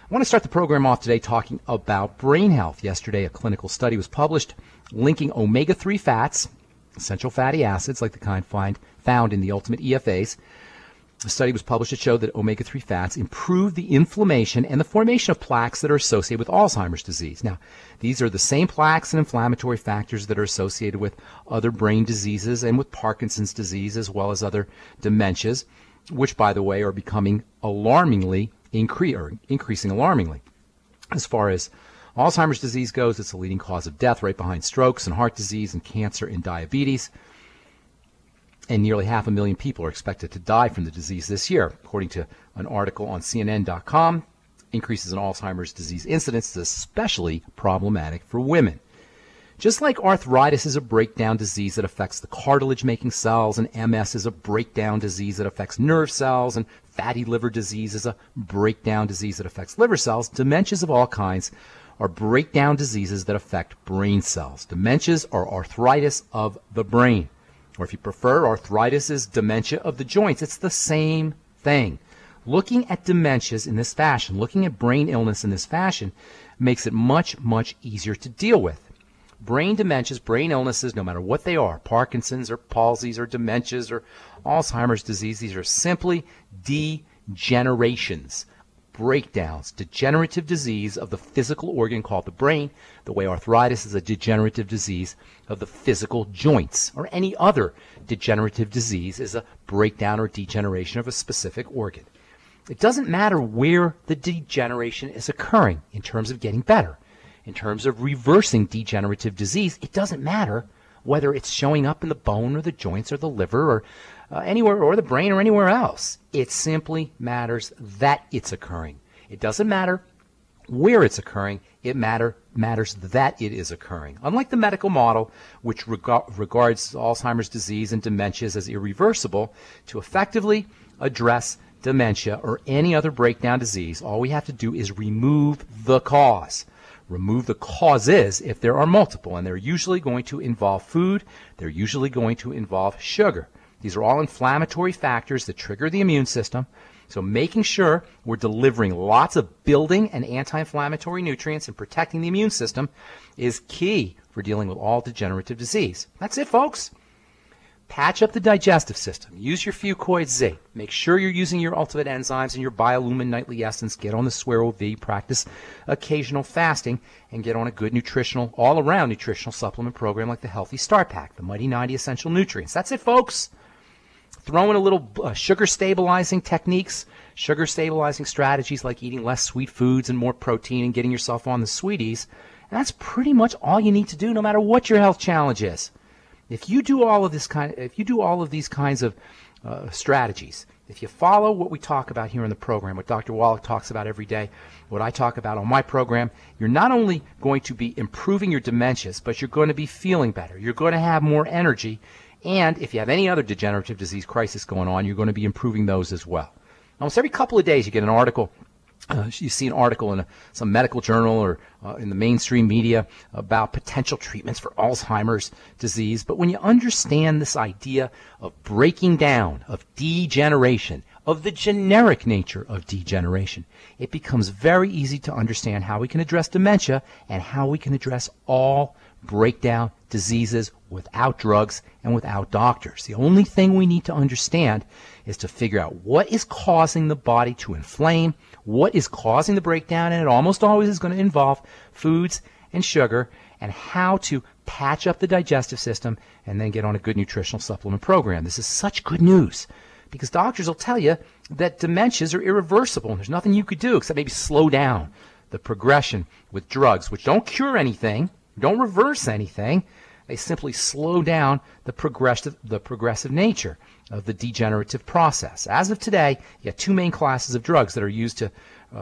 I want to start the program off today talking about brain health. Yesterday, a clinical study was published linking omega-3 fats, essential fatty acids like the kind found in the ultimate EFAs. The study was published to show that omega-3 fats improve the inflammation and the formation of plaques that are associated with Alzheimer's disease. Now, these are the same plaques and inflammatory factors that are associated with other brain diseases and with Parkinson's disease as well as other dementias, which, by the way, are becoming increasing alarmingly. As far as Alzheimer's disease goes, it's the leading cause of death right behind strokes and heart disease and cancer and diabetes. And nearly 500,000 people are expected to die from the disease this year. According to an article on CNN.com, increases in Alzheimer's disease incidence is especially problematic for women. Just like arthritis is a breakdown disease that affects the cartilage-making cells, and MS is a breakdown disease that affects nerve cells, and fatty liver disease is a breakdown disease that affects liver cells, dementias of all kinds are breakdown diseases that affect brain cells. Dementias are arthritis of the brain. Or if you prefer, arthritis is dementia of the joints. It's the same thing. Looking at dementias in this fashion, looking at brain illness in this fashion, makes it much, much easier to deal with. Brain dementias, brain illnesses, no matter what they are, Parkinson's or palsies or dementias or Alzheimer's disease, these are simply degenerations, breakdowns, degenerative disease of the physical organ called the brain, the way arthritis is a degenerative disease of the physical joints, or any other degenerative disease is a breakdown or degeneration of a specific organ. It doesn't matter where the degeneration is occurring in terms of getting better. In terms of reversing degenerative disease, it doesn't matter whether it's showing up in the bone or the joints or the liver or anywhere, or the brain or anywhere else. It simply matters that it's occurring. It doesn't matter where it's occurring. It matters that it is occurring. Unlike the medical model, which regards Alzheimer's disease and dementias as irreversible, to effectively address dementia or any other breakdown disease, all we have to do is remove the cause. Remove the causes if there are multiple, and they're usually going to involve food. They're usually going to involve sugar. These are all inflammatory factors that trigger the immune system. So making sure we're delivering lots of building and anti-inflammatory nutrients and protecting the immune system is key for dealing with all degenerative disease. That's it, folks. Patch up the digestive system. Use your Fucoid Z. Make sure you're using your ultimate enzymes and your Biolumin Nightly Essence. Get on the Swear OV. Practice occasional fasting and get on a good nutritional, all-around nutritional supplement program like the Healthy Start Pack, the Mighty 90 Essential Nutrients. That's it, folks. Throw in a little sugar stabilizing techniques, sugar stabilizing strategies like eating less sweet foods and more protein and getting yourself on the sweeties. And that's pretty much all you need to do no matter what your health challenge is. If you do all of these kinds of strategies, if you follow what we talk about here in the program, what Dr. Wallach talks about every day, what I talk about on my program, you're not only going to be improving your dementias, but you're going to be feeling better. You're going to have more energy. And if you have any other degenerative disease crisis going on, you're going to be improving those as well. Almost every couple of days you get an article. You see an article in some medical journal or in the mainstream media about potential treatments for Alzheimer's disease. But when you understand this idea of breaking down, of degeneration, of the generic nature of degeneration, it becomes very easy to understand how we can address dementia and how we can address all breakdown diseases without drugs and without doctors. The only thing we need to understand is to figure out what is causing the body to inflame, what is causing the breakdown, and it almost always is going to involve foods and sugar, and how to patch up the digestive system and then get on a good nutritional supplement program. This is such good news because doctors will tell you that dementias are irreversible and there's nothing you could do except maybe slow down the progression with drugs, which don't cure anything, don't reverse anything. They simply slow down the progressive nature of the degenerative process. As of today, you have two main classes of drugs that are used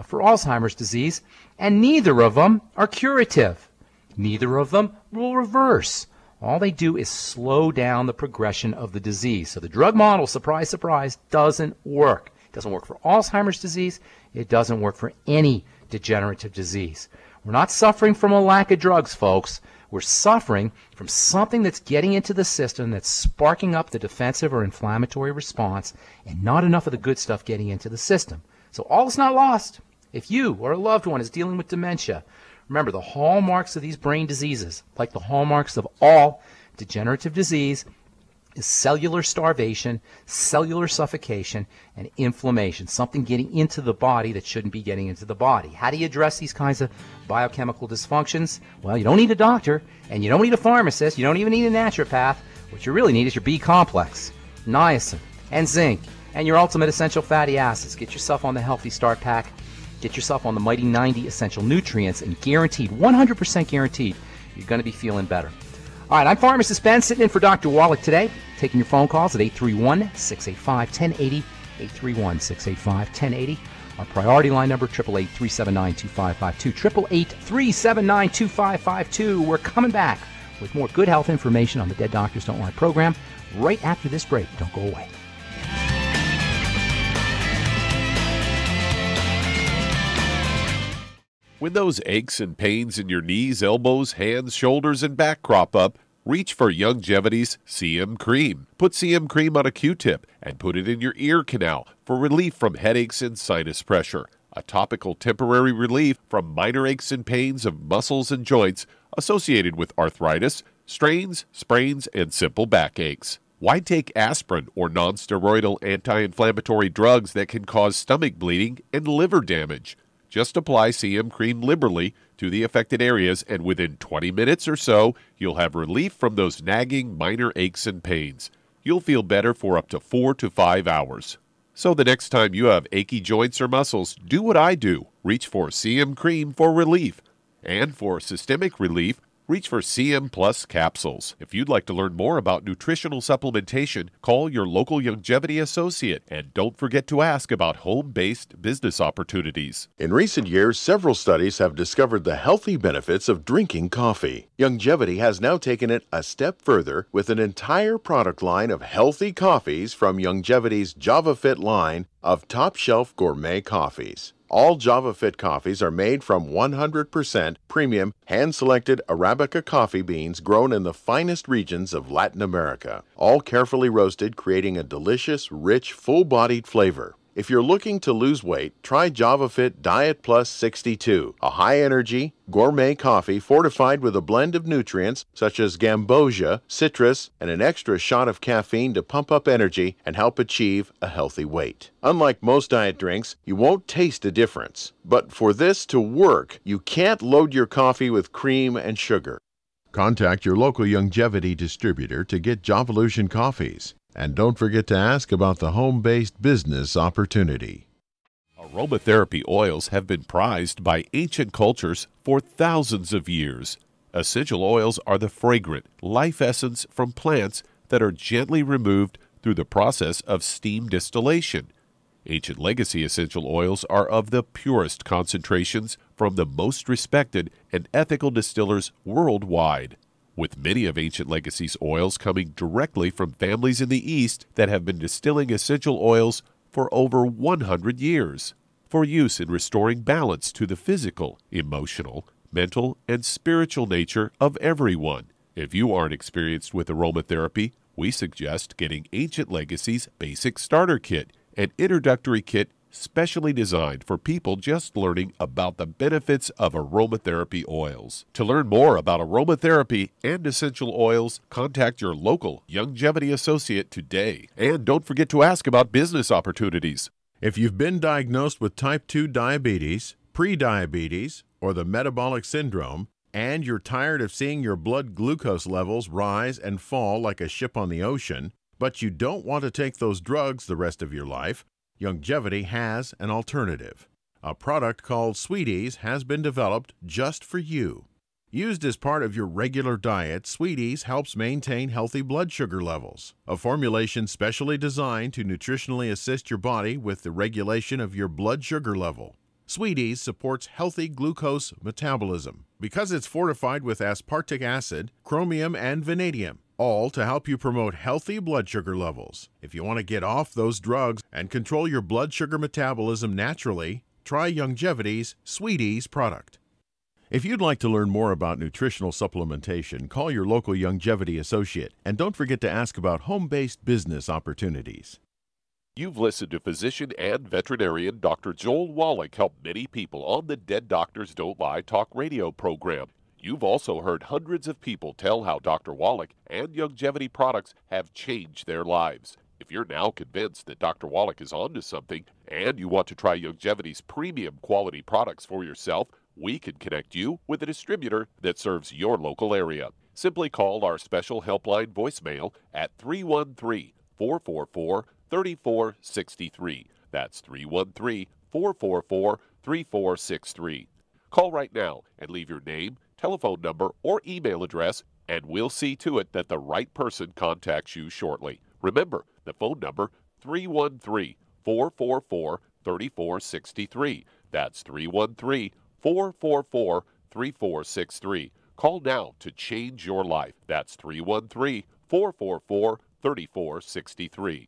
for Alzheimer's disease, and neither of them are curative. Neither of them will reverse. All they do is slow down the progression of the disease. So the drug model, surprise, surprise, doesn't work. It doesn't work for Alzheimer's disease. It doesn't work for any degenerative disease. We're not suffering from a lack of drugs, folks. We're suffering from something that's getting into the system that's sparking up the defensive or inflammatory response and not enough of the good stuff getting into the system. So all is not lost. If you or a loved one is dealing with dementia, remember the hallmarks of these brain diseases, like the hallmarks of all degenerative disease, is cellular starvation, cellular suffocation, and inflammation, something getting into the body that shouldn't be getting into the body. How do you address these kinds of biochemical dysfunctions? Well, you don't need a doctor, and you don't need a pharmacist, you don't even need a naturopath. What you really need is your B complex, niacin, and zinc, and your ultimate essential fatty acids. Get yourself on the Healthy Start Pack, get yourself on the Mighty 90 essential nutrients, and guaranteed, 100% guaranteed, you're going to be feeling better. All right, I'm Pharmacist Ben, sitting in for Dr. Wallach today, taking your phone calls at 831-685-1080, 831-685-1080. Our priority line number, 888-379-2552, 888-379-2552. We're coming back with more good health information on the Dead Doctors Don't Lie program right after this break. Don't go away. When those aches and pains in your knees, elbows, hands, shoulders, and back crop up, reach for Youngevity's CM Cream. Put CM Cream on a Q-tip and put it in your ear canal for relief from headaches and sinus pressure. A topical temporary relief from minor aches and pains of muscles and joints associated with arthritis, strains, sprains, and simple backaches. Why take aspirin or non-steroidal anti-inflammatory drugs that can cause stomach bleeding and liver damage? Just apply CM Cream liberally to the affected areas, and within 20 minutes or so, you'll have relief from those nagging minor aches and pains. You'll feel better for up to 4 to 5 hours. So the next time you have achy joints or muscles, do what I do. Reach for CM Cream for relief. And for systemic relief, reach for CM Plus capsules. If you'd like to learn more about nutritional supplementation, call your local Youngevity associate, and don't forget to ask about home-based business opportunities. In recent years, several studies have discovered the healthy benefits of drinking coffee. Youngevity has now taken it a step further with an entire product line of healthy coffees from Youngevity's JavaFit line of top-shelf gourmet coffees. All JavaFit coffees are made from 100% premium, hand-selected Arabica coffee beans grown in the finest regions of Latin America, all carefully roasted, creating a delicious, rich, full-bodied flavor. If you're looking to lose weight, try JavaFit Diet Plus 62, a high-energy, gourmet coffee fortified with a blend of nutrients such as gambosia, citrus, and an extra shot of caffeine to pump up energy and help achieve a healthy weight. Unlike most diet drinks, you won't taste a difference. But for this to work, you can't load your coffee with cream and sugar. Contact your local Youngevity distributor to get Javalution coffees. And don't forget to ask about the home-based business opportunity. Aromatherapy oils have been prized by ancient cultures for thousands of years. Essential oils are the fragrant life essence from plants that are gently removed through the process of steam distillation. Ancient legacy essential oils are of the purest concentrations from the most respected and ethical distillers worldwide, with many of Ancient Legacy's oils coming directly from families in the East that have been distilling essential oils for over 100 years, for use in restoring balance to the physical, emotional, mental, and spiritual nature of everyone. If you aren't experienced with aromatherapy, we suggest getting Ancient Legacy's Basic Starter Kit, an introductory kit specially designed for people just learning about the benefits of aromatherapy oils. To learn more about aromatherapy and essential oils, contact your local Youngevity associate today. And don't forget to ask about business opportunities. If you've been diagnosed with type 2 diabetes, prediabetes, or the metabolic syndrome, and you're tired of seeing your blood glucose levels rise and fall like a ship on the ocean, but you don't want to take those drugs the rest of your life, Youngevity has an alternative. A product called Sweeties has been developed just for you. Used as part of your regular diet, Sweeties helps maintain healthy blood sugar levels. A formulation specially designed to nutritionally assist your body with the regulation of your blood sugar level. Sweeties supports healthy glucose metabolism because it's fortified with aspartic acid, chromium, and vanadium, all to help you promote healthy blood sugar levels. If you want to get off those drugs and control your blood sugar metabolism naturally, try Youngevity's Sweeties product. If you'd like to learn more about nutritional supplementation, call your local Youngevity associate, and don't forget to ask about home-based business opportunities. You've listened to physician and veterinarian Dr. Joel Wallach help many people on the Dead Doctors Don't Lie talk radio program. You've also heard hundreds of people tell how Dr. Wallach and Youngevity products have changed their lives. If you're now convinced that Dr. Wallach is onto something and you want to try Youngevity's premium quality products for yourself, we can connect you with a distributor that serves your local area. Simply call our special helpline voicemail at 313-444-3463. That's 313-444-3463. Call right now and leave your name, telephone number, or email address, and we'll see to it that the right person contacts you shortly. Remember, the phone number, 313-444-3463. That's 313-444-3463. Call now to change your life. That's 313-444-3463.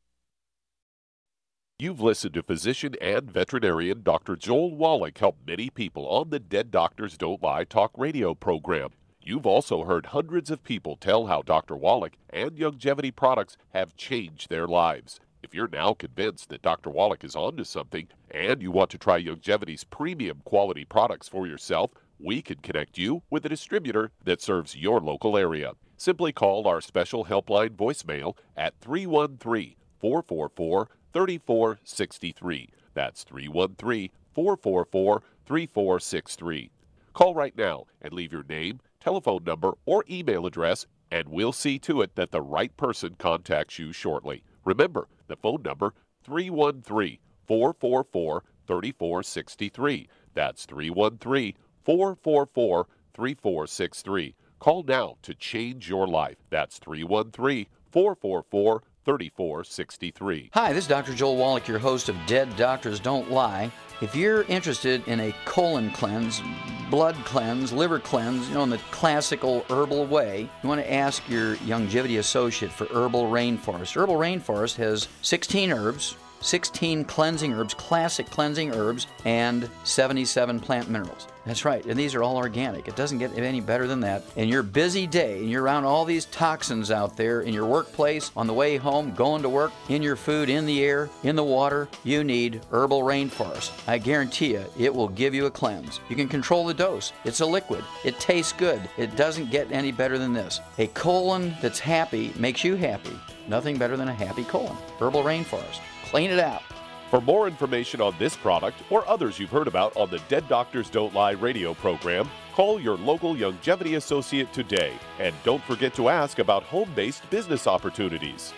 You've listened to physician and veterinarian Dr. Joel Wallach help many people on the Dead Doctors Don't Lie talk radio program. You've also heard hundreds of people tell how Dr. Wallach and Youngevity products have changed their lives. If you're now convinced that Dr. Wallach is onto something and you want to try Youngevity's premium quality products for yourself, we can connect you with a distributor that serves your local area. Simply call our special helpline voicemail at 313-444-3463. That's 313-444-3463. Call right now and leave your name, telephone number, or email address, and we'll see to it that the right person contacts you shortly. Remember, the phone number, 313-444-3463. That's 313-444-3463. Call now to change your life. That's 313-444-3463. Hi, this is Dr. Joel Wallach, your host of Dead Doctors Don't Lie. If you're interested in a colon cleanse, blood cleanse, liver cleanse, in the classical herbal way, you want to ask your Youngevity associate for Herbal Rainforest. Herbal Rainforest has 16 herbs, 16 cleansing herbs, classic cleansing herbs, and 77 plant minerals. That's right, and these are all organic. It doesn't get any better than that. In your busy day, and you're around all these toxins out there, in your workplace, on the way home, going to work, in your food, in the air, in the water, you need Herbal Rainforest. I guarantee you, it will give you a cleanse. You can control the dose. It's a liquid. It tastes good. It doesn't get any better than this. A colon that's happy makes you happy. Nothing better than a happy colon. Herbal Rainforest. Clean it out. For more information on this product or others you've heard about on the Dead Doctors Don't Lie radio program, call your local Youngevity associate today. And don't forget to ask about home-based business opportunities.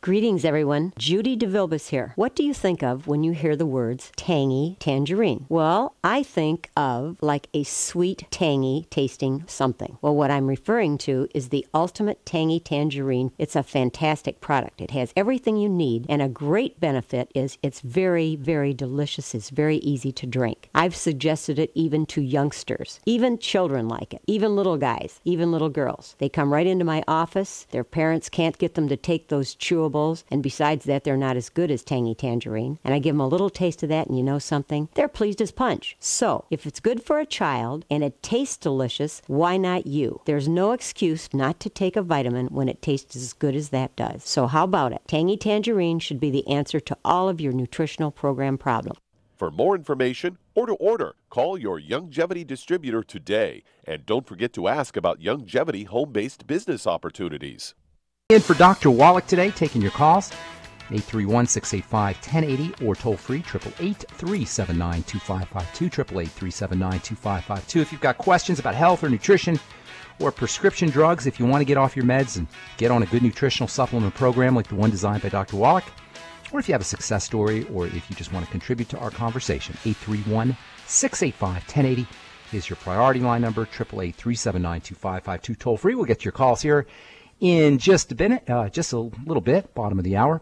Greetings, everyone. Judy DeVilbus here. What do you think of when you hear the words tangy tangerine? Well, I think of like a sweet, tangy tasting something. Well, what I'm referring to is the Ultimate Tangy Tangerine. It's a fantastic product. It has everything you need, and a great benefit is it's very, very delicious. It's very easy to drink. I've suggested it even to youngsters. Even children like it. Even little guys. Even little girls. They come right into my office. Their parents can't get them to take those chewables. And besides that, they're not as good as Tangy Tangerine. And I give them a little taste of that, and you know something? They're pleased as punch. So, if it's good for a child and it tastes delicious, why not you? There's no excuse not to take a vitamin when it tastes as good as that does. So how about it? Tangy Tangerine should be the answer to all of your nutritional program problems. For more information or to order, call your Youngevity distributor today. And don't forget to ask about Youngevity home-based business opportunities. In for Dr. Wallach today, taking your calls, 831-685-1080 or toll free, 888-379-2552, 888-379-2552. If you've got questions about health or nutrition or prescription drugs, if you want to get off your meds and get on a good nutritional supplement program like the one designed by Dr. Wallach, or if you have a success story, or if you just want to contribute to our conversation, 831-685-1080 is your priority line number, 888-379-2552, toll free. We'll get to your calls here in just a minute, just a little bit, bottom of the hour.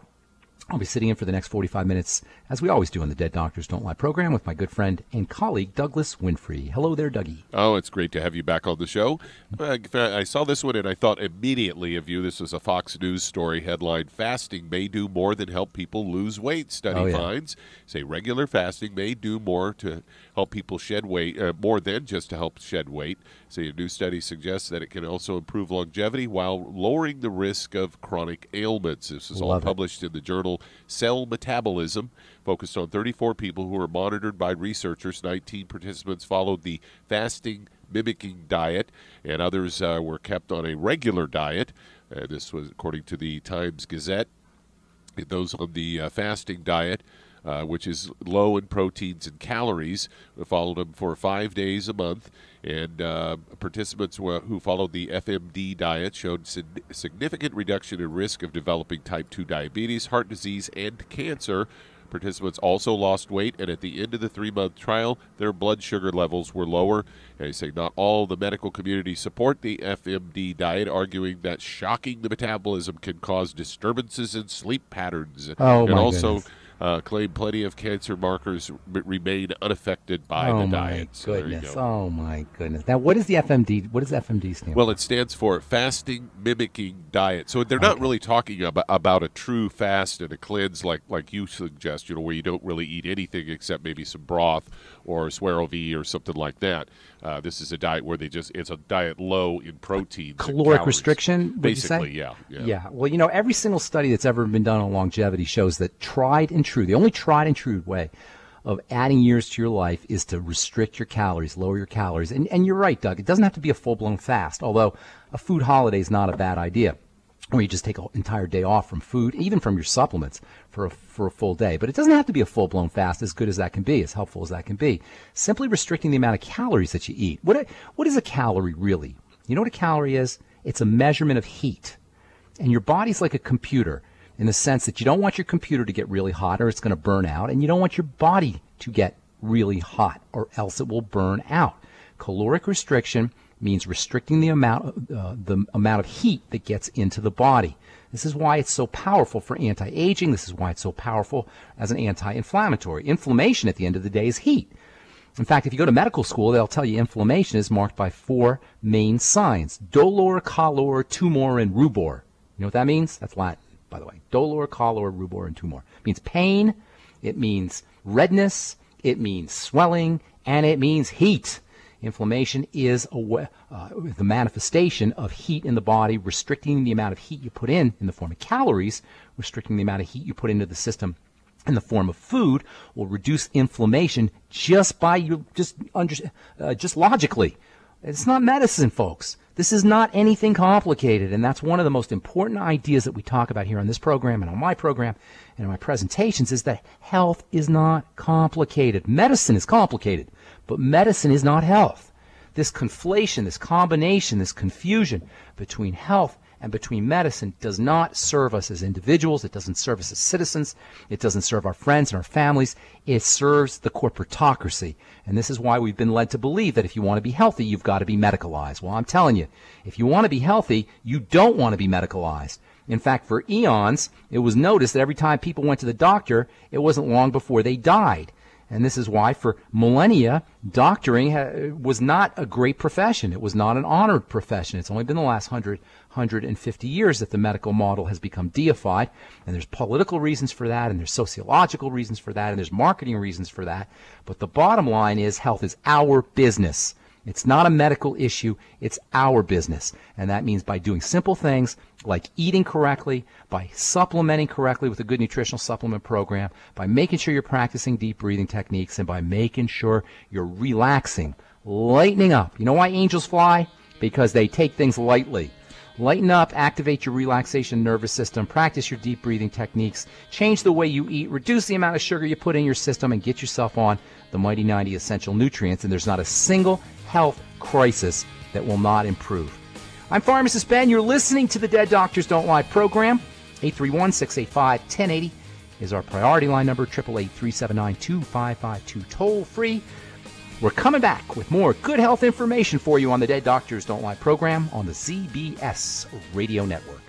I'll be sitting in for the next 45 minutes as we always do on the Dead Doctors Don't Lie program, with my good friend and colleague, Douglas Winfrey. Hello there, Dougie. Oh, it's great to have you back on the show. I saw this one and I thought immediately of you. This was a Fox News story headline: Fasting may do more than help people lose weight. Study finds say regular fasting may do more to help people shed weight, more than just to help shed weight. So a new study suggests that it can also improve longevity while lowering the risk of chronic ailments. This is all published in the journal Cell Metabolism, focused on 34 people who were monitored by researchers. 19 participants followed the Fasting Mimicking Diet, and others were kept on a regular diet. This was according to the Times-Gazette. Those on the fasting diet, which is low in proteins and calories, followed them for 5 days a month. And participants who followed the FMD diet showed significant reduction in risk of developing type 2 diabetes, heart disease, and cancer. Participants also lost weight, and at the end of the 3-month trial, their blood sugar levels were lower. And they say not all the medical community support the FMD diet, arguing that shocking the metabolism can cause disturbances in sleep patterns. Oh, and my also goodness. Claim plenty of cancer markers remain unaffected by the diet. Oh, my goodness. Oh, my goodness. Now, what is the FMD? What does FMD stand for? Well, it stands for Fasting Mimicking Diet. So they're not really talking about a true fast and a cleanse like you suggest, where you don't really eat anything except maybe some broth or Swarovski or something like that. This is a diet where it's a diet low in proteins. Caloric restriction, basically, yeah. Yeah. Well, every single study that's ever been done on longevity shows that tried and true, the only tried and true way of adding years to your life is to restrict your calories, lower your calories. And you're right, Doug. It doesn't have to be a full-blown fast, although a food holiday is not a bad idea, where you just take an entire day off from food, even from your supplements, for a full day. But it doesn't have to be a full-blown fast, as good as that can be, as helpful as that can be. Simply restricting the amount of calories that you eat. What is a calorie, really? You know what a calorie is? It's a measurement of heat. And your body's like a computer, in the sense that you don't want your computer to get really hot or it's going to burn out, and you don't want your body to get really hot or else it will burn out. Caloric restriction means restricting the amount of heat that gets into the body. This is why it's so powerful for anti-aging. This is why it's so powerful as an anti-inflammatory. Inflammation, at the end of the day, is heat. In fact, if you go to medical school, they'll tell you inflammation is marked by 4 main signs: dolor, calor, tumor, and rubor. You know what that means? That's Latin, by the way. Dolor, calor, rubor, and tumor. It means pain, it means redness, it means swelling, and it means heat. Inflammation is the manifestation of heat in the body, restricting the amount of heat you put in the form of calories, restricting the amount of heat you put into the system in the form of food will reduce inflammation just logically. It's not medicine, folks. This is not anything complicated, and that's one of the most important ideas that we talk about here on this program and on my program and in my presentations, is that health is not complicated. Medicine is complicated, but medicine is not health. This conflation, this combination, this confusion between health and between medicine does not serve us as individuals. It doesn't serve us as citizens. It doesn't serve our friends and our families. It serves the corporatocracy. And this is why we've been led to believe that if you want to be healthy, you've got to be medicalized. Well, I'm telling you, if you want to be healthy, you don't want to be medicalized. In fact, for eons, it was noticed that every time people went to the doctor, it wasn't long before they died. And this is why, for millennia, doctoring was not a great profession. It was not an honored profession. It's only been the last 150 years that the medical model has become deified. And there's political reasons for that, and there's sociological reasons for that, and there's marketing reasons for that. But the bottom line is health is our business. It's not a medical issue. It's our business. And that means by doing simple things like eating correctly, by supplementing correctly with a good nutritional supplement program, by making sure you're practicing deep breathing techniques, and by making sure you're relaxing, lightening up. You know why angels fly? Because they take things lightly. Lighten up, activate your relaxation nervous system, practice your deep breathing techniques, change the way you eat, reduce the amount of sugar you put in your system, and get yourself on the Mighty 90 essential nutrients, and there's not a single health crisis that will not improve. I'm Pharmacist Ben. You're listening to the Dead Doctors Don't Lie program. 831-685-1080 is our priority line number, 888-379-2552, toll free. We're coming back with more good health information for you on the Dead Doctors Don't Lie program on the ZBS Radio Network.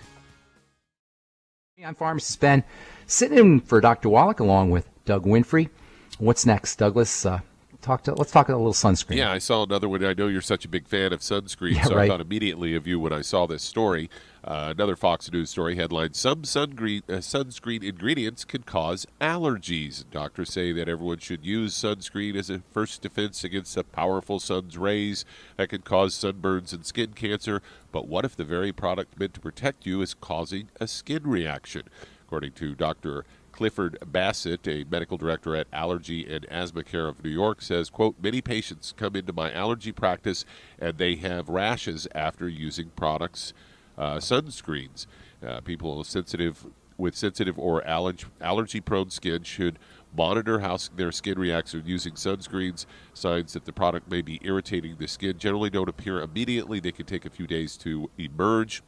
I'm Pharmacist Ben, sitting in for Dr. Wallach along with Doug Winfrey. What's next, Douglas? Let's talk a little sunscreen. Yeah, I saw another one. I know you're such a big fan of sunscreen, Yeah, so right. I thought immediately of you when I saw this story. Another Fox News story headline: Some sunscreen ingredients can cause allergies. Doctors say that everyone should use sunscreen as a first defense against the powerful sun's rays that can cause sunburns and skin cancer. But what if the very product meant to protect you is causing a skin reaction? According to Dr. Clifford Bassett, a medical director at Allergy and Asthma Care of New York, says, quote, many patients come into my allergy practice and they have rashes after using products, sunscreens. People with sensitive or allergy-prone skin should monitor how their skin reacts when using sunscreens. Signs that the product may be irritating the skin generally don't appear immediately. They can take a few days to emerge.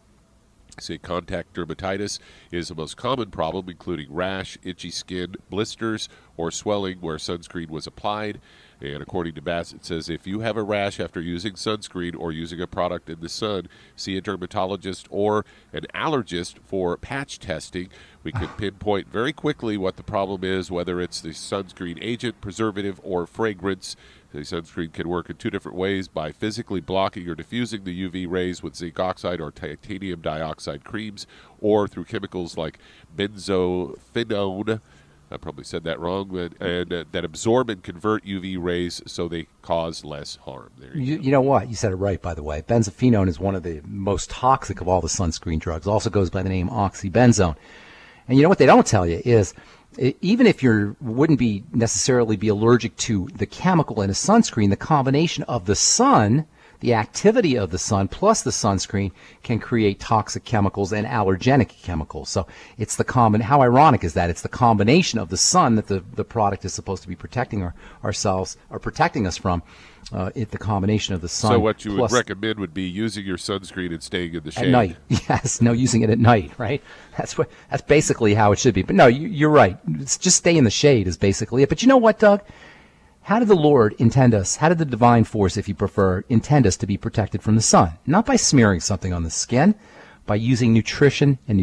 Say contact dermatitis is the most common problem, including rash, itchy skin, blisters, or swelling where sunscreen was applied. And according to Bassett, it says if you have a rash after using sunscreen or using a product in the sun, see a dermatologist or an allergist for patch testing. We can pinpoint very quickly what the problem is, whether it's the sunscreen agent, preservative, or fragrance. The sunscreen can work in two different ways: by physically blocking or diffusing the UV rays with zinc oxide or titanium dioxide creams, or through chemicals like benzophenone, I probably said that wrong, but that absorb and convert UV rays so they cause less harm. There You know what? You said it right, by the way. Benzophenone is one of the most toxic of all the sunscreen drugs. Also goes by the name oxybenzone. And you know what they don't tell you is, even if you wouldn't be necessarily be allergic to the chemical in a sunscreen, the combination of the sun, the activity of the sun plus the sunscreen can create toxic chemicals and allergenic chemicals. So it's how ironic is that? It's the combination of the sun that the product is supposed to be protecting ourselves or protecting us from. The combination of the sun. So what you would recommend would be using your sunscreen and staying in the shade. At night. Yes. No, using it at night, right? That's basically how it should be. But no, you're right. It's just stay in the shade is basically it. But you know what, Doug? How did the Lord intend us? How did the divine force, if you prefer, intend us to be protected from the sun? Not by smearing something on the skin, by using nutrition and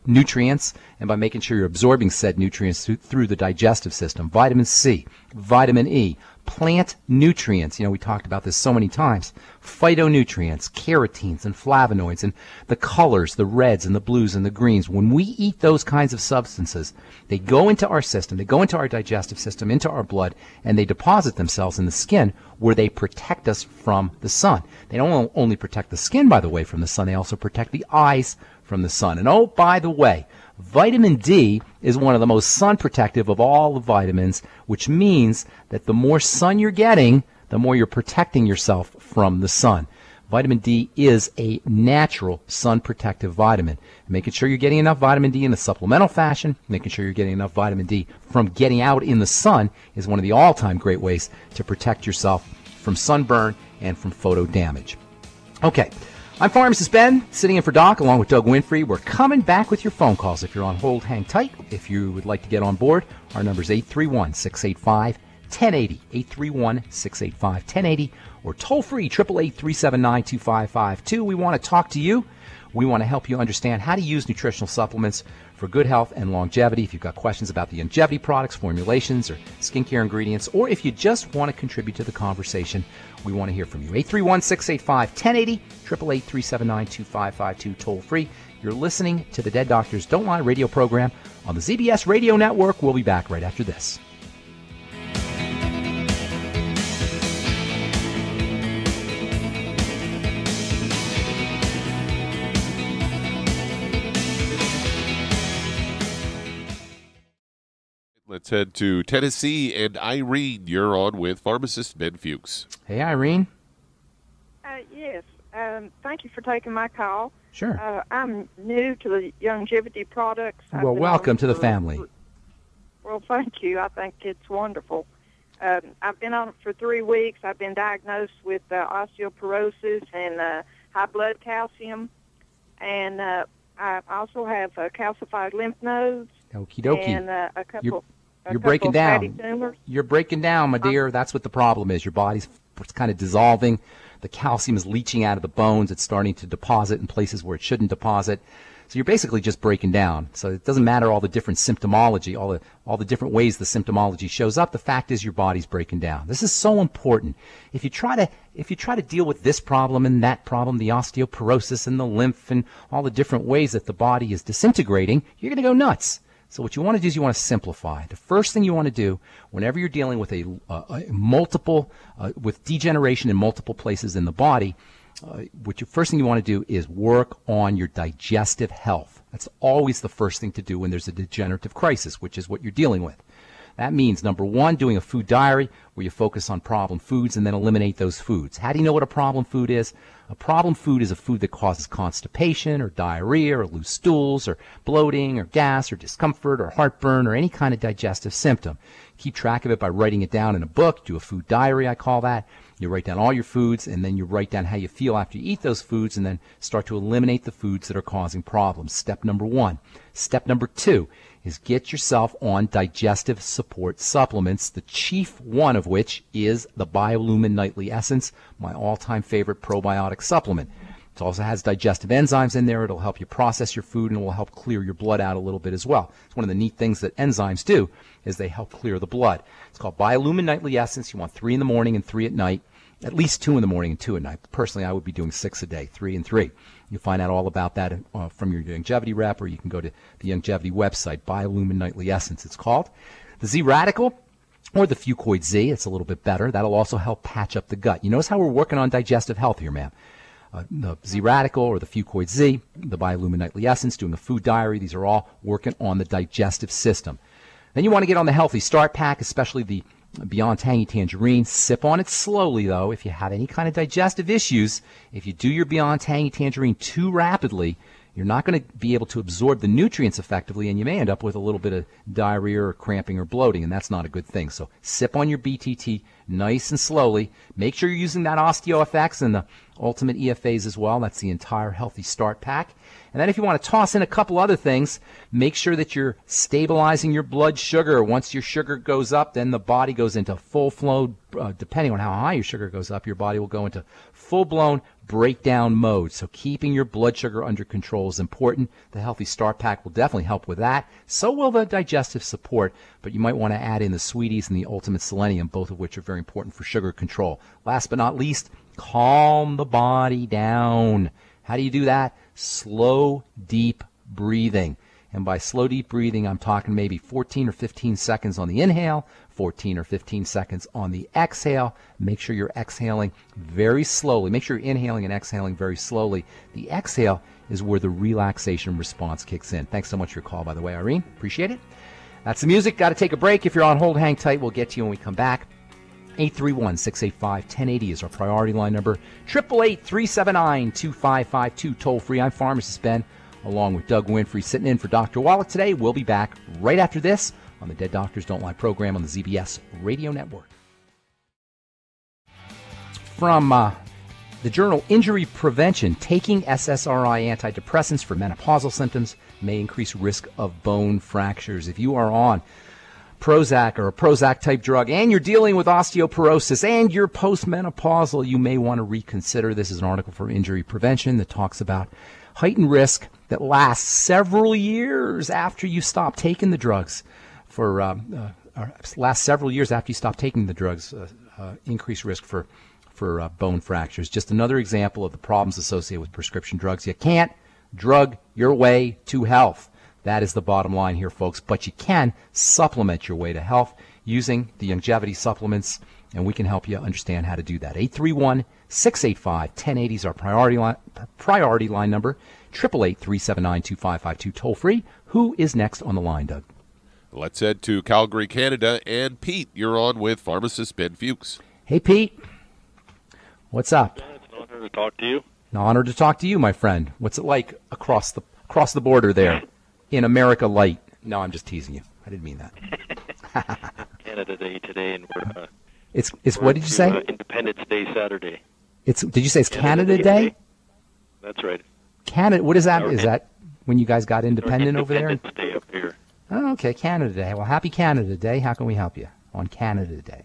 nutrients, and by making sure you're absorbing said nutrients through the digestive system. Vitamin C, vitamin E, plant nutrients. You know, we talked about this so many times. Phytonutrients, carotenes, and flavonoids, and the colors, the reds and the blues and the greens. When we eat those kinds of substances, they go into our system, they go into our digestive system, into our blood, and they deposit themselves in the skin where they protect us from the sun. They don't only protect the skin, by the way, from the sun, they also protect the eyes from the sun. And oh, by the way, vitamin D is one of the most sun protective of all the vitamins, which means that the more sun you're getting, the more you're protecting yourself from the sun. Vitamin D is a natural sun protective vitamin. Making sure you're getting enough vitamin D in a supplemental fashion, making sure you're getting enough vitamin D from getting out in the sun is one of the all-time great ways to protect yourself from sunburn and from photo damage. Okay. I'm Pharmacist Ben, sitting in for Doc, along with Doug Winfrey. We're coming back with your phone calls. If you're on hold, hang tight. If you would like to get on board, our number is 831-685-1080, 831-685-1080, or toll-free, 888-379-2552. We want to talk to you. We want to help you understand how to use nutritional supplements for good health and longevity. If you've got questions about the longevity products, formulations, or skincare ingredients, or if you just want to contribute to the conversation, we want to hear from you. 831-685-1080, 888-379-2552, toll free. You're listening to the Dead Doctors Don't Lie radio program on the ZBS Radio Network. We'll be back right after this. Let's head to Tennessee, and Irene, you're on with Pharmacist Ben Fuchs. Hey, Irene. Yes. Thank you for taking my call. Sure. I'm new to the longevity products. Well, welcome to the family. Well, thank you. I think it's wonderful. I've been on it for 3 weeks. I've been diagnosed with osteoporosis and high blood calcium. And I also have calcified lymph nodes. Okie dokie. And a couple You're breaking fatty down. tumors. You're breaking down, my dear. That's what the problem is. Your body's kind of dissolving. The calcium is leaching out of the bones. It's starting to deposit in places where it shouldn't deposit. So you're basically just breaking down. So it doesn't matter all the different symptomology, all the different ways the symptomology shows up. The fact is your body's breaking down. This is so important. If you try to deal with this problem and that problem, the osteoporosis and the lymph and all the different ways that the body is disintegrating, you're going to go nuts. So what you want to do is you want to simplify. The first thing you want to do whenever you're dealing with with degeneration in multiple places in the body, first thing you want to do is work on your digestive health. That's always the first thing to do when there's a degenerative crisis, which is what you're dealing with. That means, number one, doing a food diary where you focus on problem foods and then eliminate those foods. How do you know what a problem food is? A problem food is a food that causes constipation or diarrhea or loose stools or bloating or gas or discomfort or heartburn or any kind of digestive symptom. Keep track of it by writing it down in a book. Do a food diary, I call that. You write down all your foods, and then you write down how you feel after you eat those foods, and then start to eliminate the foods that are causing problems. Step number one. Step number two is get yourself on digestive support supplements, the chief one of which is the Biolumin Nightly Essence, my all-time favorite probiotic supplement. It also has digestive enzymes in there. It'll help you process your food, and it will help clear your blood out a little bit as well. It's one of the neat things that enzymes do is they help clear the blood. It's called Biolumin Nightly Essence. You want 3 in the morning and 3 at night, at least 2 in the morning and 2 at night. Personally, I would be doing 6 a day, 3 and 3. You'll find out all about that from your Longevity rep, or you can go to the Longevity website, Biolumin Nightly Essence it's called. The Z Radical, or the Fucoid Z, it's a little bit better. That'll also help patch up the gut. You notice how we're working on digestive health here, ma'am. The Z Radical or the Fucoid Z, the Biolumin Nightly Essence, doing a food diary. These are all working on the digestive system. Then you want to get on the Healthy Start Pack, especially the Beyond Tangy Tangerine. Sip on it slowly, though. If you have any kind of digestive issues, if you do your Beyond Tangy Tangerine too rapidly, you're not going to be able to absorb the nutrients effectively, and you may end up with a little bit of diarrhea or cramping or bloating, and that's not a good thing. So sip on your BTT nice and slowly. Make sure you're using that OsteoFX and the Ultimate EFAs as well. That's the entire Healthy Start Pack. And then if you want to toss in a couple other things, make sure that you're stabilizing your blood sugar. Once your sugar goes up, then the body goes into full-flown, depending on how high your sugar goes up, your body will go into full-blown breakdown mode. So keeping your blood sugar under control is important. The Healthy Start Pack will definitely help with that. So will the digestive support, but you might want to add in the Sweeties and the Ultimate Selenium, both of which are very important for sugar control. Last but not least, calm the body down. How do you do that? Slow, deep breathing. And by slow, deep breathing, I'm talking maybe 14 or 15 seconds on the inhale, 14 or 15 seconds on the exhale. Make sure you're exhaling very slowly. Make sure you're inhaling and exhaling very slowly. The exhale is where the relaxation response kicks in. Thanks so much for your call, by the way, Irene. Appreciate it. That's the music. Got to take a break. If you're on hold, hang tight. We'll get to you when we come back. 831-685-1080 is our priority line number. 888-379-2552. Toll free. I'm Pharmacist Ben, along with Doug Winfrey, sitting in for Dr. Wallach today. We'll be back right after this on the Dead Doctors Don't Lie program on the ZBS Radio Network. From the journal Injury Prevention, taking SSRI antidepressants for menopausal symptoms may increase risk of bone fractures. If you are on Prozac or a Prozac-type drug, and you're dealing with osteoporosis, and you're postmenopausal, you may want to reconsider. This is an article from Injury Prevention that talks about heightened risk that lasts several years after you stop taking the drugs. Last several years after you stop taking the drugs, increased risk for bone fractures. Just another example of the problems associated with prescription drugs. You can't drug your way to health. That is the bottom line here, folks. But you can supplement your way to health using the longevity supplements, and we can help you understand how to do that. 831-685-1080 is our priority line number. 888-379-2552, toll free. Who is next on the line, Doug? Let's head to Calgary, Canada. And Pete, you're on with Pharmacist Ben Fuchs. Hey, Pete. What's up? It's an honor to talk to you. An honor to talk to you, my friend. What's it like across the border there? In America Light. No, I'm just teasing you. I didn't mean that. Canada Day today, and we're it's what did you say? Independence Day Saturday. Did you say it's Canada Day? That's right. Canada. What is that? Is that when you guys got independent over there? Independence Day up here. Oh, okay, Canada Day. Well, happy Canada Day. How can we help you on Canada Day?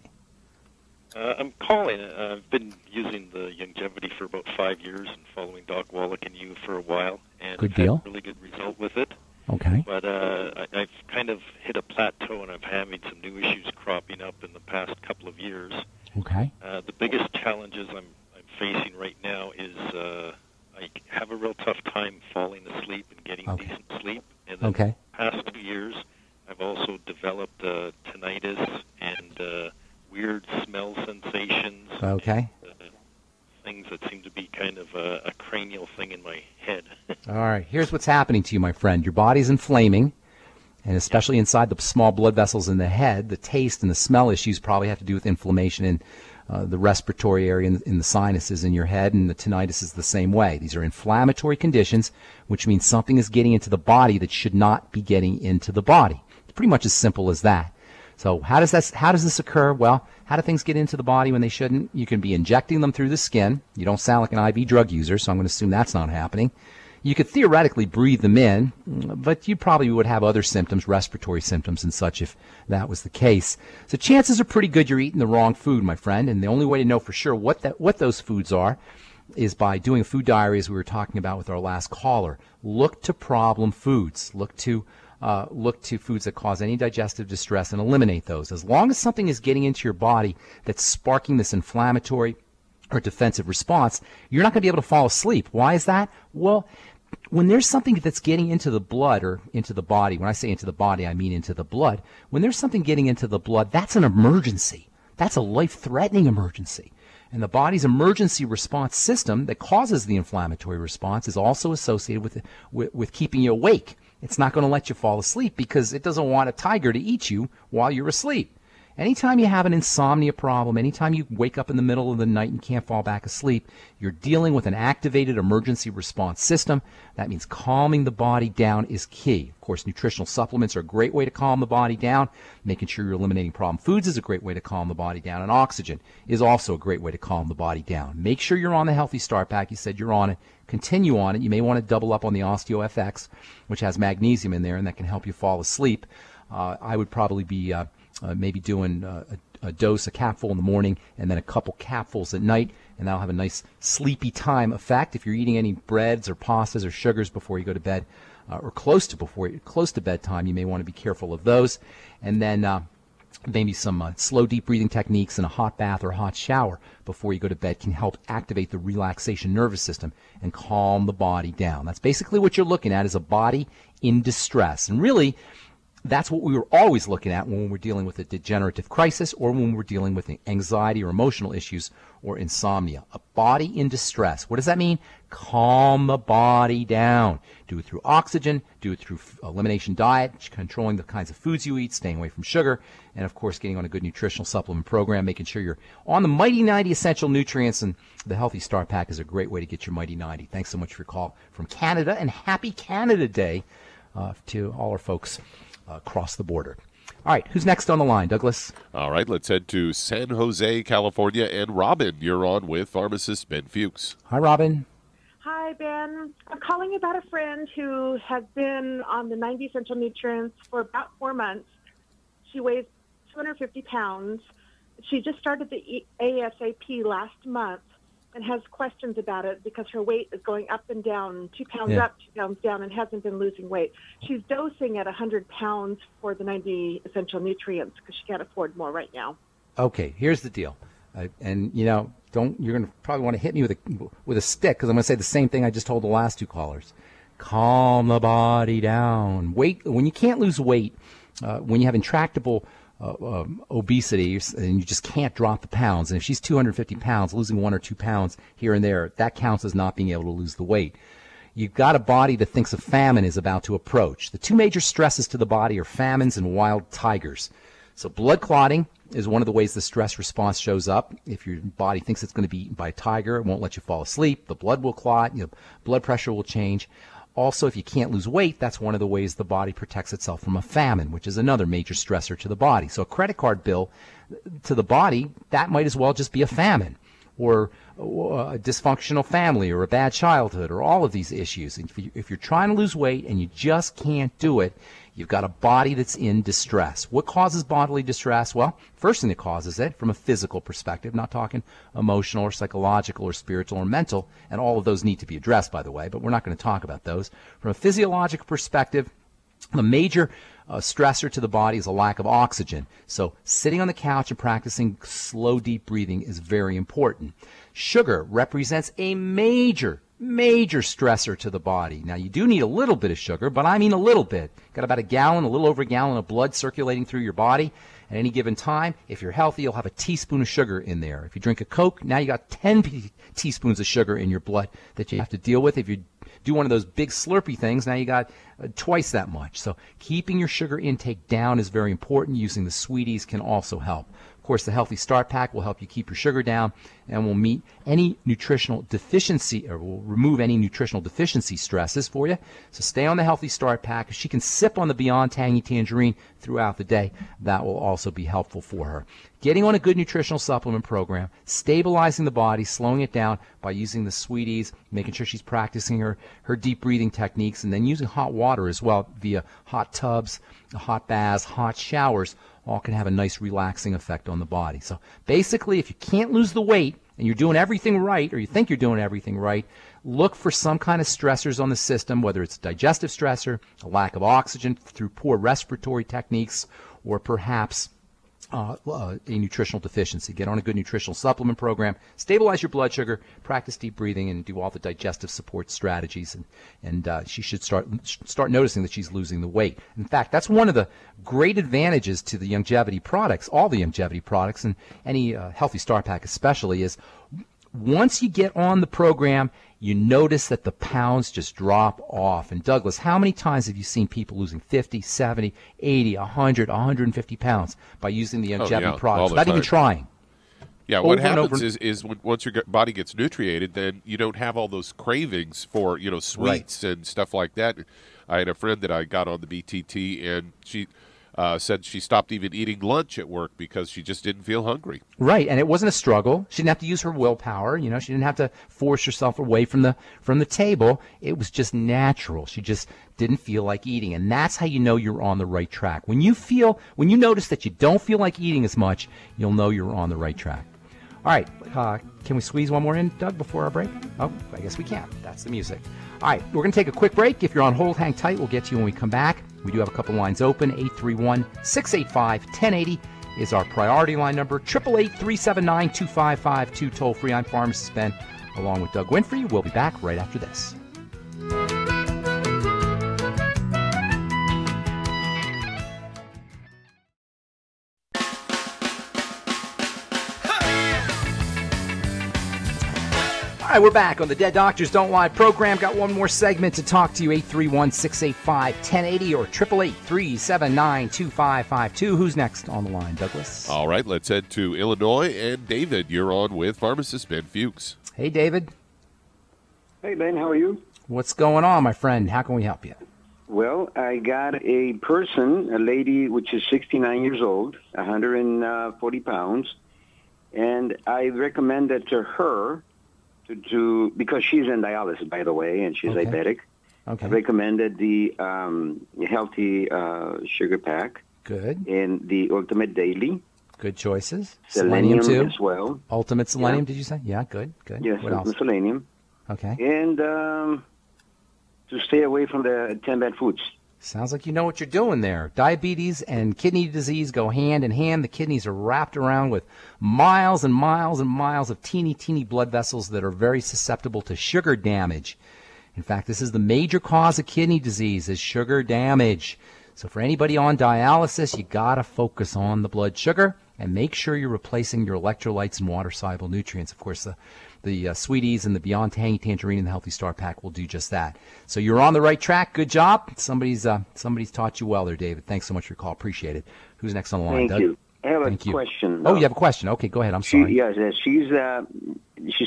I'm calling. I've been using the Longevity for about 5 years and following Doc Wallach and you for a while, and Good I've deal. had a really good result with it. Okay. But I've kind of hit a plateau, and I'm having some new issues cropping up in the past couple of years. Okay. The biggest challenges I'm facing right now is I have a real tough time falling asleep and getting decent sleep. And then the past 2 years, I've also developed tinnitus and weird smell sensations. Okay. And, things that seem to be kind of a cranial thing in my head. All right. Here's what's happening to you, my friend. Your body's inflaming, and especially inside the small blood vessels in the head, the taste and the smell issues probably have to do with inflammation in the respiratory area in the sinuses in your head, and the tinnitus is the same way. These are inflammatory conditions, which means something is getting into the body that should not be getting into the body. It's pretty much as simple as that. So how does this occur? Well, how do things get into the body when they shouldn't? You can be injecting them through the skin. You don't sound like an IV drug user, so I'm going to assume that's not happening. You could theoretically breathe them in, but you probably would have other symptoms, respiratory symptoms and such, if that was the case. So chances are pretty good you're eating the wrong food, my friend, and the only way to know for sure what those foods are is by doing a food diary, as we were talking about with our last caller. Look to problem foods. Look to foods that cause any digestive distress and eliminate those. As long as something is getting into your body that's sparking this inflammatory or defensive response, you're not going to be able to fall asleep. Why is that? Well, when there's something that's getting into the blood or into the body, when I say into the body, I mean into the blood. When there's something getting into the blood, that's an emergency. That's a life-threatening emergency. And the body's emergency response system that causes the inflammatory response is also associated with keeping you awake. It's not going to let you fall asleep because it doesn't want a tiger to eat you while you're asleep. Anytime you have an insomnia problem, anytime you wake up in the middle of the night and can't fall back asleep, you're dealing with an activated emergency response system. That means calming the body down is key. Of course, nutritional supplements are a great way to calm the body down. Making sure you're eliminating problem foods is a great way to calm the body down. And oxygen is also a great way to calm the body down. Make sure you're on the Healthy Start Pack. You said you're on it. Continue on it. You may want to double up on the OsteoFX, which has magnesium in there, and that can help you fall asleep. I would probably be maybe doing a capful in the morning and then a couple capfuls at night, and that'll have a nice sleepy time effect. If you're eating any breads or pastas or sugars before you go to bed or close to bedtime, you may want to be careful of those. And then maybe some slow deep breathing techniques and a hot bath or a hot shower before you go to bed can help activate the relaxation nervous system and calm the body down. That's basically what you're looking at, is a body in distress. And really, that's what we were always looking at when we're dealing with a degenerative crisis or when we're dealing with anxiety or emotional issues or insomnia. A body in distress. What does that mean? Calm the body down. Do it through oxygen, do it through elimination diet, controlling the kinds of foods you eat, staying away from sugar, and of course getting on a good nutritional supplement program, making sure you're on the Mighty 90 essential nutrients, and the Healthy Start Pack is a great way to get your Mighty 90. Thanks so much for your call from Canada, and happy Canada Day to all our folks across the border. All right, who's next on the line, Douglas? All right, let's head to San Jose, California. And Robin, you're on with Pharmacist Ben Fuchs. Hi, Robin. Hi, Ben. I'm calling about a friend who has been on the 90 essential nutrients for about 4 months. She weighs 250 pounds. She just started the ASAP last month and has questions about it because her weight is going up and down, 2 pounds up, 2 pounds down, and hasn't been losing weight. She's dosing at 100 pounds for the 90 essential nutrients because she can't afford more right now. Okay, here's the deal. And, you know, you're going to probably want to hit me with a stick because I'm going to say the same thing I just told the last two callers. Calm the body down. When you can't lose weight, when you have intractable obesity and you just can't drop the pounds, and if she's 250 pounds, losing 1 or 2 pounds here and there, that counts as not being able to lose the weight. You've got a body that thinks a famine is about to approach. The two major stresses to the body are famines and wild tigers. So blood clotting is one of the ways the stress response shows up. If your body thinks it's going to be eaten by a tiger, it won't let you fall asleep. The blood will clot, blood pressure will change. Also, if you can't lose weight, that's one of the ways the body protects itself from a famine, which is another major stressor to the body. So a credit card bill to the body, that might as well just be a famine. or a dysfunctional family or a bad childhood or all of these issues. And if you're trying to lose weight and you just can't do it, you've got a body that's in distress. What causes bodily distress? Well, first thing that causes it, from a physical perspective, not talking emotional or psychological or spiritual or mental, and all of those need to be addressed, by the way, but we're not going to talk about those. From a physiological perspective, the major stressor to the body is a lack of oxygen. So sitting on the couch and practicing slow, deep breathing is very important. Sugar represents a major stressor to the body. Now, you do need a little bit of sugar, but I mean a little bit. Got about a little over a gallon of blood circulating through your body at any given time. If you're healthy, you'll have a teaspoon of sugar in there. If you drink a Coke, now you got 10 teaspoons of sugar in your blood that you have to deal with. If you do one of those big slurpy things, now you got twice that much. So keeping your sugar intake down is very important. Using the sweeties can also help. Of course, the Healthy Start Pack will help you keep your sugar down and will meet any nutritional deficiency, or will remove any nutritional deficiency stresses for you. So stay on the Healthy Start Pack. If she can sip on the Beyond Tangy Tangerine throughout the day, that will also be helpful for her. Getting on a good nutritional supplement program, stabilizing the body, slowing it down by using the sweeties, making sure she's practicing her deep breathing techniques, and then using hot water as well via hot tubs, hot baths, hot showers, all can have a nice relaxing effect on the body. So basically, if you can't lose the weight and you're doing everything right, or you think you're doing everything right, look for some kind of stressors on the system, whether it's a digestive stressor, a lack of oxygen through poor respiratory techniques, or perhaps a nutritional deficiency. Get on a good nutritional supplement program, stabilize your blood sugar, practice deep breathing, and do all the digestive support strategies. And she should start noticing that she's losing the weight. In fact, that's one of the great advantages to the longevity products, all the longevity products, and any Healthy Start Pack especially, is once you get on the program, you notice that the pounds just drop off. And Douglas, how many times have you seen people losing 50, 70, 80, 100, 150 pounds by using the longevity products without even trying? Yeah, what happens is once your body gets nutriated, then you don't have all those cravings for, sweets and stuff like that. I had a friend that I got on the BTT, and she said she stopped even eating lunch at work because she just didn't feel hungry. Right, and it wasn't a struggle. She didn't have to use her willpower. She didn't have to force herself away from the table. It was just natural. She just didn't feel like eating, and that's how you know you're on the right track. When you notice that you don't feel like eating as much, you'll know you're on the right track. All right, can we squeeze one more in, Doug, before our break? Oh, I guess we can. That's the music. All right, we're going to take a quick break. If you're on hold, hang tight. We'll get to you when we come back. We do have a couple lines open. 831-685-1080 is our priority line number. 888-379-2552, toll free. I'm Pharmacist Ben, along with Doug Winfrey. We'll be back right after this. All right, we're back on the Dead Doctors Don't Lie program. Got one more segment to talk to you. 831-685-1080 or 888-379-2552. Who's next on the line, Douglas? All right, let's head to Illinois. And David, you're on with Pharmacist Ben Fuchs. Hey, David. Hey, Ben, how are you? What's going on, my friend? How can we help you? Well, I got a lady, which is 69 years old, 140 pounds, and I recommended to her to because she's in dialysis, by the way, and she's diabetic. Okay. I recommended the Healthy Sugar Pack. Good. And the Ultimate Daily. Good choices. Selenium too. As well. Ultimate Selenium, did you say? Yeah, good. Yes, what else? Selenium. Okay. And to stay away from the 10 bad foods. Sounds like you know what you're doing there. Diabetes and kidney disease go hand in hand. The kidneys are wrapped around with miles and miles and miles of teeny blood vessels that are very susceptible to sugar damage. In fact, this is the major cause of kidney disease, is sugar damage. So for anybody on dialysis, you got to focus on the blood sugar and make sure you're replacing your electrolytes and water-soluble nutrients. Of course, the Sweeties and the Beyond Tangy Tangerine and the Healthy Start Pack will do just that. So you're on the right track. Good job. Somebody's taught you well there, David. Thanks so much for your call. Appreciate it. Who's next on the line, Doug? Thank you. I have a question. Oh, you have a question. Okay, go ahead. I'm sorry. Yes, she's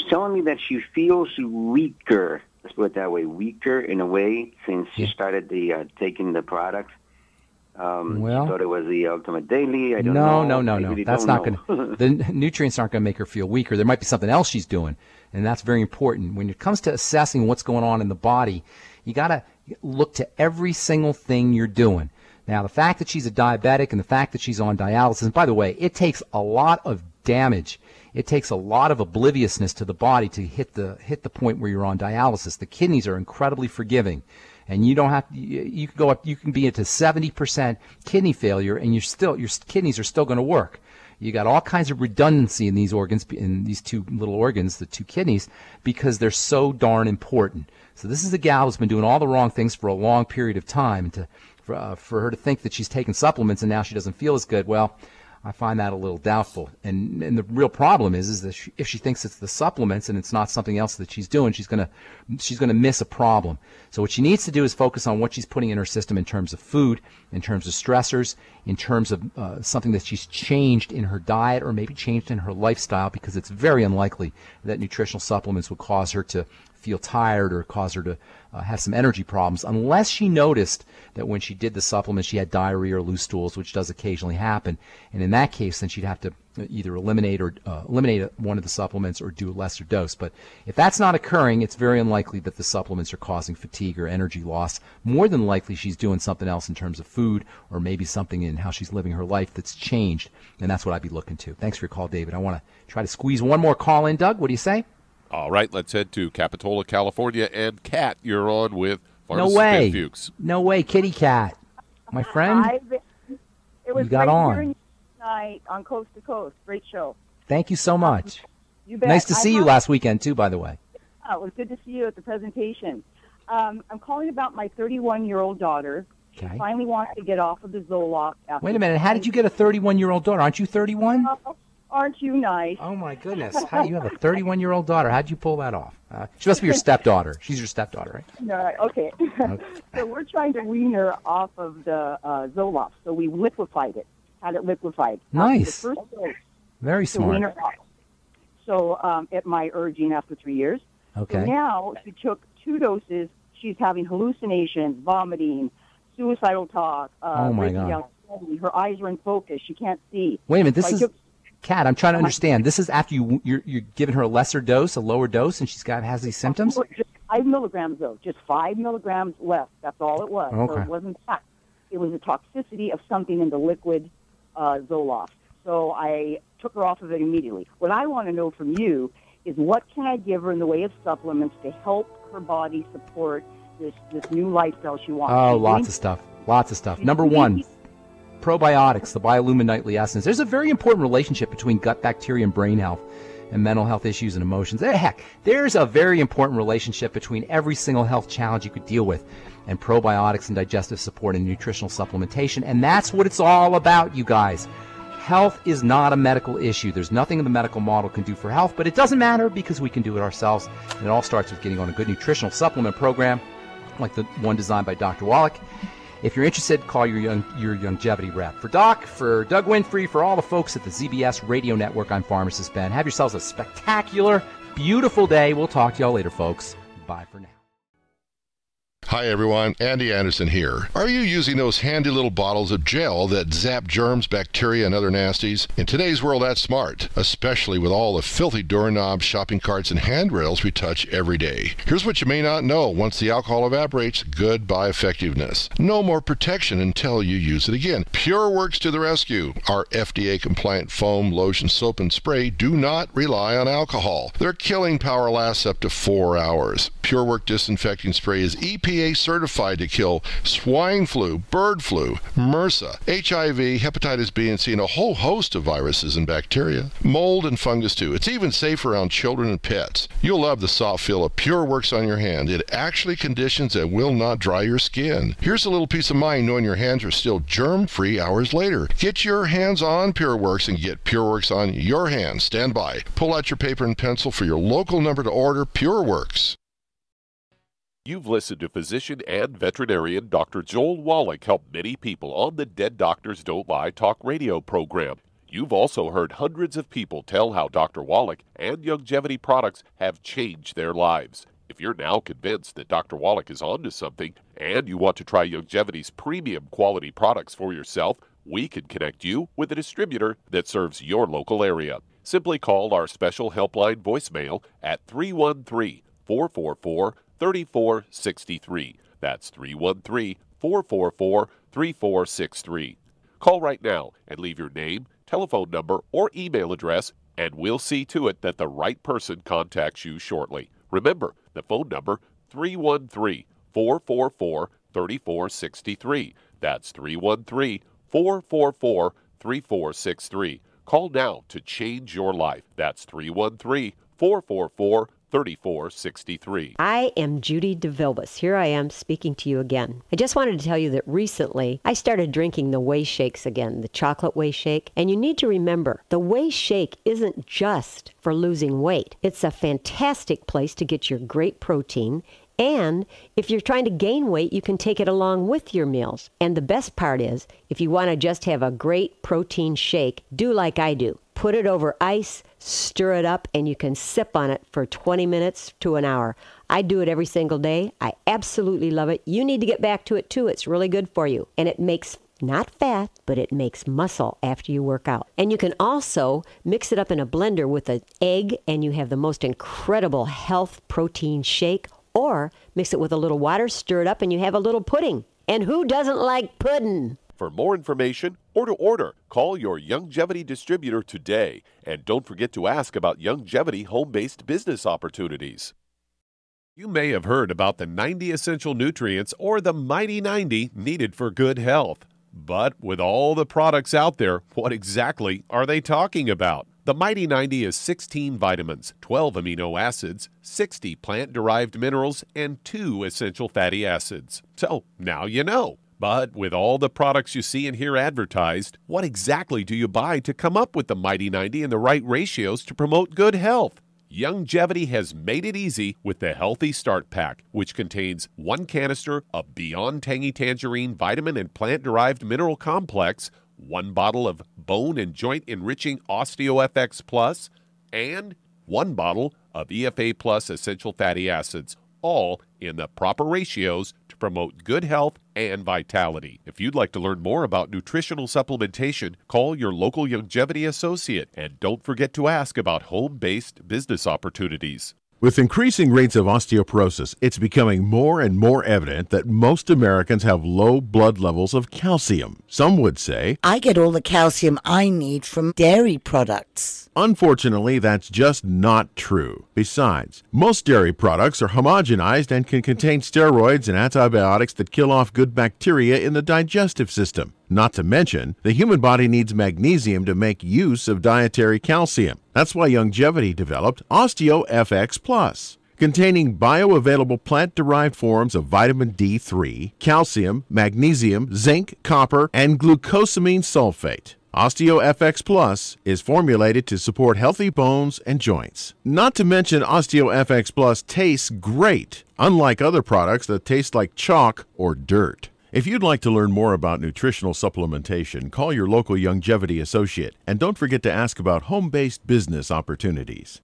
telling me that she feels weaker. Let's put it that way, weaker in a way since she started taking the product. She thought it was the Ultimate Daily. I don't know. No. That's not going to, the nutrients aren't going to make her feel weaker. There might be something else she's doing, and that's very important. When it comes to assessing what's going on in the body, you got to look to every single thing you're doing. Now, the fact that she's a diabetic and the fact that she's on dialysis, and by the way, it takes a lot of damage. It takes a lot of obliviousness to the body to hit the point where you're on dialysis. The kidneys are incredibly forgiving. And you don't have to, you can go up, you can be into 70% kidney failure, and your kidneys are still going to work. You got all kinds of redundancy in these organs, in these two little organs, the two kidneys, because they're so darn important. So this is a gal who's been doing all the wrong things for a long period of time, and for her to think that she's taking supplements and now she doesn't feel as good, well, I find that a little doubtful. And the real problem is that if she thinks it's the supplements and it's not something else that she's doing, she's gonna miss a problem. So what she needs to do is focus on what she's putting in her system in terms of food, in terms of stressors, in terms of something that she's changed in her diet or maybe changed in her lifestyle, because it's very unlikely that nutritional supplements would cause her to feel tired or cause her to have some energy problems, unless she noticed that when she did the supplements she had diarrhea or loose stools, which does occasionally happen. And in that case, then she'd have to either eliminate one of the supplements or do a lesser dose. But if that's not occurring, it's very unlikely that the supplements are causing fatigue or energy loss. More than likely she's doing something else in terms of food, or maybe something in how she's living her life that's changed, and that's what I'd be looking to. Thanks for your call, David. I want to try to squeeze one more call in. Doug, what do you say? All right, let's head to Capitola, California. And Kat, you're on with Pharmacist Ben Fuchs. No way, Kitty Cat. My friend, it was you got great on. hearing you tonight on Coast to Coast. Great show. Thank you so much. You bet. Nice to see you last weekend, too, by the way. Oh, it was good to see you at the presentation. I'm calling about my 31-year-old daughter. Okay. She finally wants to get off of the Zoloft. Wait a minute. How did you get a 31-year-old daughter? Aren't you 31? Aren't you nice? Oh, my goodness. You have a 31-year-old daughter. How'd you pull that off? She must be your stepdaughter. She's your stepdaughter, right? No, okay. So we're trying to wean her off of the Zoloft. So we liquefied it, had it liquefied. Nice. The first dose. Very smart. Wean her off. So at my urging after 3 years. Okay. So now she took 2 doses. She's having hallucinations, vomiting, suicidal talk. Oh, my God. Her eyes are in focus. She can't see. Wait a minute. Kat, I'm trying to understand. This is after you're giving her a lesser dose, a lower dose, and has these symptoms? Just 5 milligrams, though. Just 5 milligrams less. That's all it was. Okay. So it wasn't that. It was a toxicity of something in the liquid Zoloft. So I took her off of it immediately. What I want to know from you is what can I give her in the way of supplements to help her body support this new lifestyle she wants? Oh, lots of stuff. Lots of stuff. Number one, probiotics, the biolumin nightly essence. There's a very important relationship between gut bacteria and brain health and mental health issues and emotions. Heck, there's a very important relationship between every single health challenge you could deal with and probiotics and digestive support and nutritional supplementation. And that's what it's all about, you guys. Health is not a medical issue. There's nothing the medical model can do for health, but it doesn't matter because we can do it ourselves. And it all starts with getting on a good nutritional supplement program like the one designed by Dr. Wallach. If you're interested, call your longevity rep. For Doc, for Doug Winfrey, for all the folks at the ZBS Radio Network, I'm Pharmacist Ben. Have yourselves a spectacular, beautiful day. We'll talk to y'all later, folks. Bye for now. Hi everyone, Andy Anderson here. Are you using those handy little bottles of gel that zap germs, bacteria, and other nasties? In today's world, that's smart, especially with all the filthy doorknobs, shopping carts, and handrails we touch every day. Here's what you may not know. Once the alcohol evaporates, goodbye effectiveness. No more protection until you use it again. PureWorks to the rescue. Our FDA-compliant foam, lotion, soap, and spray do not rely on alcohol. Their killing power lasts up to 4 hours. PureWorks disinfecting spray is EPA certified to kill swine flu, bird flu, MRSA, HIV, hepatitis B and C, and a whole host of viruses and bacteria. Mold and fungus too. It's even safe around children and pets. You'll love the soft feel of PureWorks on your hand. It actually conditions and will not dry your skin. Here's a little peace of mind knowing your hands are still germ-free hours later. Get your hands on PureWorks and get PureWorks on your hands. Stand by. Pull out your paper and pencil for your local number to order PureWorks. You've listened to physician and veterinarian Dr. Joel Wallach help many people on the Dead Doctors Don't Lie talk radio program. You've also heard hundreds of people tell how Dr. Wallach and longevity products have changed their lives. If you're now convinced that Dr. Wallach is onto something and you want to try Youngevity's premium quality products for yourself, we can connect you with a distributor that serves your local area. Simply call our special helpline voicemail at 313-444-3463. That's 313-444-3463. Call right now and leave your name, telephone number, or email address, and we'll see to it that the right person contacts you shortly. Remember, the phone number, 313-444-3463. That's 313-444-3463. Call now to change your life. That's 313-444-3463. I am Judy DeVilbus. Here I am speaking to you again. I just wanted to tell you that recently I started drinking the Whey Shakes again, the chocolate Whey Shake. And you need to remember, the Whey Shake isn't just for losing weight. It's a fantastic place to get your great protein. And if you're trying to gain weight, you can take it along with your meals. And the best part is, if you want to just have a great protein shake, do like I do. Put it over ice, stir it up, and you can sip on it for 20 minutes to an hour. I do it every single day. I absolutely love it. You need to get back to it too. It's really good for you. And it makes not fat, but it makes muscle after you work out. And you can also mix it up in a blender with an egg, and you have the most incredible health protein shake. Or mix it with a little water, stir it up, and you have a little pudding. And who doesn't like pudding? For more information or to order, call your Youngevity distributor today. And don't forget to ask about Youngevity home-based business opportunities. You may have heard about the 90 essential nutrients or the Mighty 90 needed for good health. But with all the products out there, what exactly are they talking about? The Mighty 90 is 16 vitamins, 12 amino acids, 60 plant-derived minerals, and 2 essential fatty acids. So now you know. But with all the products you see and hear advertised, what exactly do you buy to come up with the Mighty 90 and the right ratios to promote good health? Youngevity has made it easy with the Healthy Start Pack, which contains 1 canister of Beyond Tangy Tangerine Vitamin and Plant-Derived Mineral Complex, 1 bottle of Bone and Joint Enriching OsteoFX Plus, and 1 bottle of EFA Plus Essential Fatty Acids, all in the proper ratios to promote good health and vitality. If you'd like to learn more about nutritional supplementation, call your local Youngevity associate, and don't forget to ask about home-based business opportunities. With increasing rates of osteoporosis, it's becoming more and more evident that most Americans have low blood levels of calcium. Some would say, I get all the calcium I need from dairy products. Unfortunately, that's just not true. Besides, most dairy products are homogenized and can contain steroids and antibiotics that kill off good bacteria in the digestive system. Not to mention, the human body needs magnesium to make use of dietary calcium. That's why Youngevity developed OsteoFX Plus, containing bioavailable plant-derived forms of vitamin D3, calcium, magnesium, zinc, copper, and glucosamine sulfate. OsteoFX Plus is formulated to support healthy bones and joints. Not to mention, OsteoFX Plus tastes great, unlike other products that taste like chalk or dirt. If you'd like to learn more about nutritional supplementation, call your local Youngevity associate, and don't forget to ask about home-based business opportunities.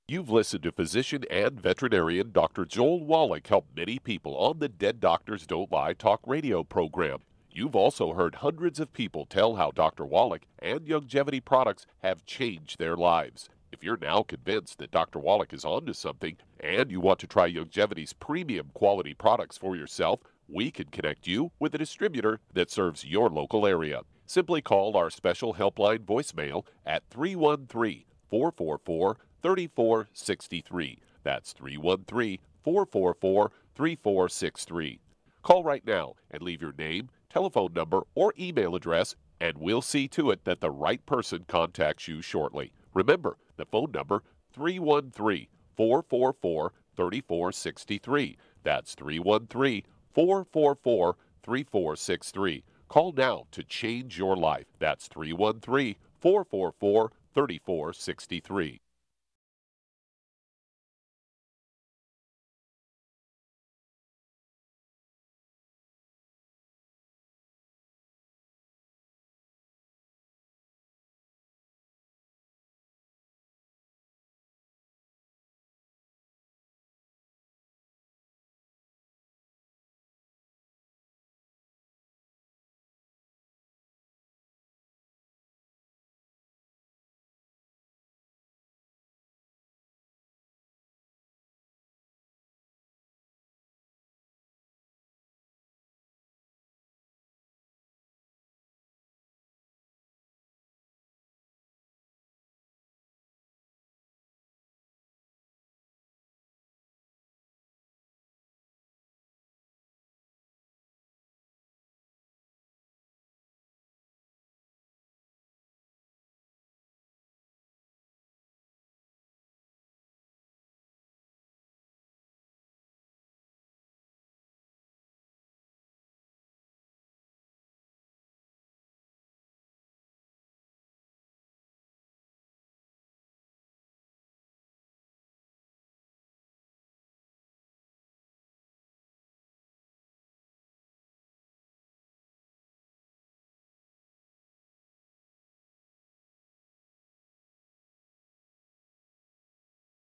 You've listened to physician and veterinarian Dr. Joel Wallach help many people on the Dead Doctors Don't Lie talk radio program. You've also heard hundreds of people tell how Dr. Wallach and Youngevity products have changed their lives. If you're now convinced that Dr. Wallach is onto something and you want to try Youngevity's premium quality products for yourself, we can connect you with a distributor that serves your local area. Simply call our special helpline voicemail at 313-444-3463. That's 313-444-3463. Call right now and leave your name, telephone number, or email address, and we'll see to it that the right person contacts you shortly. Remember, the phone number, 313-444-3463. That's 313-444-3463. Call now to change your life. That's 313-444-3463.